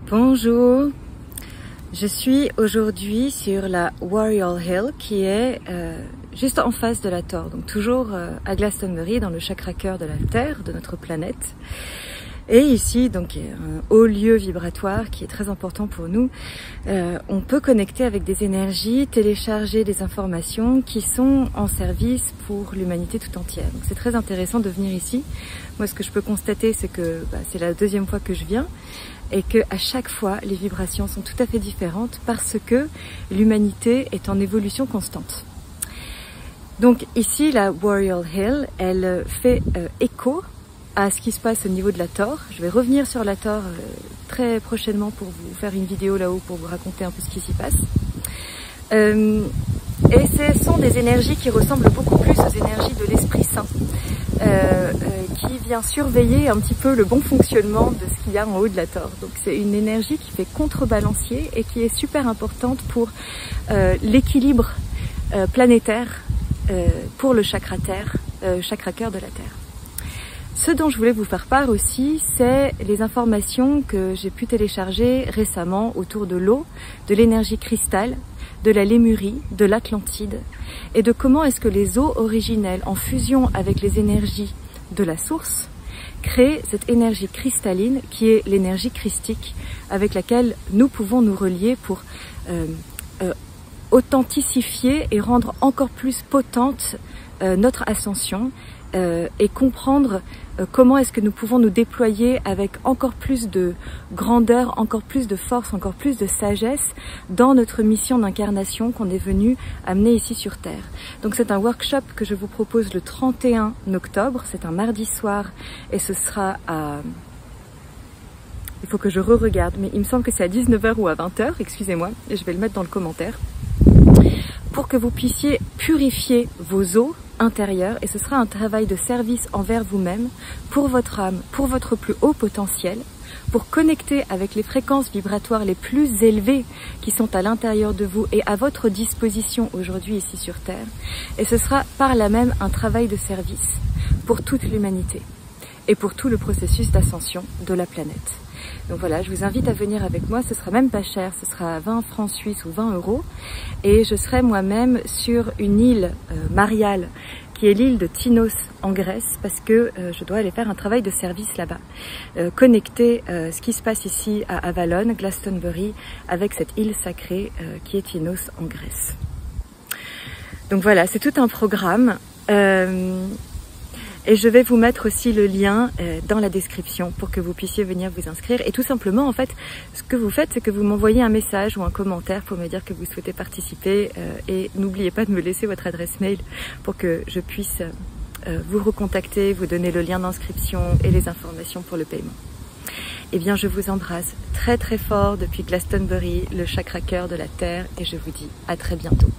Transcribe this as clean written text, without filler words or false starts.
Bonjour, je suis aujourd'hui sur la Warrior Hill qui est juste en face de la Thor, donc toujours à Glastonbury dans le chakra cœur de la Terre, de notre planète. Et ici, donc, un haut lieu vibratoire qui est très important pour nous. On peut connecter avec des énergies, télécharger des informations qui sont en service pour l'humanité tout entière. Donc c'est très intéressant de venir ici. Moi, ce que je peux constater, c'est que c'est la deuxième fois que je viens et que à chaque fois, les vibrations sont tout à fait différentes parce que l'humanité est en évolution constante. Donc ici, la Warrior Hill, elle fait écho à ce qui se passe au niveau de la Thor. Je vais revenir sur la Thor très prochainement pour vous faire une vidéo là-haut pour vous raconter un peu ce qui s'y passe. Et ce sont des énergies qui ressemblent beaucoup plus aux énergies de l'Esprit Saint, qui vient surveiller un petit peu le bon fonctionnement de ce qu'il y a en haut de la Thor. Donc c'est une énergie qui fait contrebalancier et qui est super importante pour l'équilibre planétaire pour le chakra terre, chakra cœur de la Terre. Ce dont je voulais vous faire part aussi, c'est les informations que j'ai pu télécharger récemment autour de l'eau, de l'énergie cristal, de la Lémurie, de l'Atlantide, et de comment est-ce que les eaux originelles, en fusion avec les énergies de la source, créent cette énergie cristalline qui est l'énergie christique, avec laquelle nous pouvons nous relier pour authenticifier et rendre encore plus potente notre ascension, et comprendre comment est-ce que nous pouvons nous déployer avec encore plus de grandeur, encore plus de force, encore plus de sagesse dans notre mission d'incarnation qu'on est venu amener ici sur Terre. Donc c'est un workshop que je vous propose le 31 octobre, c'est un mardi soir et ce sera à... Il faut que je re-regarde, mais il me semble que c'est à 19h ou à 20h, excusez-moi, et je vais le mettre dans le commentaire, pour que vous puissiez purifier vos eaux intérieure, et ce sera un travail de service envers vous-même, pour votre âme, pour votre plus haut potentiel, pour connecter avec les fréquences vibratoires les plus élevées qui sont à l'intérieur de vous et à votre disposition aujourd'hui ici sur Terre. Et ce sera par là même un travail de service pour toute l'humanité et pour tout le processus d'ascension de la planète. Donc voilà, je vous invite à venir avec moi, ce sera même pas cher, ce sera 20 francs suisses ou 20 €, et je serai moi-même sur une île mariale, qui est l'île de Tinos en Grèce, parce que je dois aller faire un travail de service là-bas, connecter ce qui se passe ici à Avalon, Glastonbury, avec cette île sacrée qui est Tinos en Grèce. Donc voilà, c'est tout un programme. Et je vais vous mettre aussi le lien dans la description pour que vous puissiez venir vous inscrire. Et tout simplement, en fait, ce que vous faites, c'est que vous m'envoyez un message ou un commentaire pour me dire que vous souhaitez participer. Et n'oubliez pas de me laisser votre adresse mail pour que je puisse vous recontacter, vous donner le lien d'inscription et les informations pour le paiement. Eh bien, je vous embrasse très très fort depuis Glastonbury, le chakra cœur de la Terre, et je vous dis à très bientôt.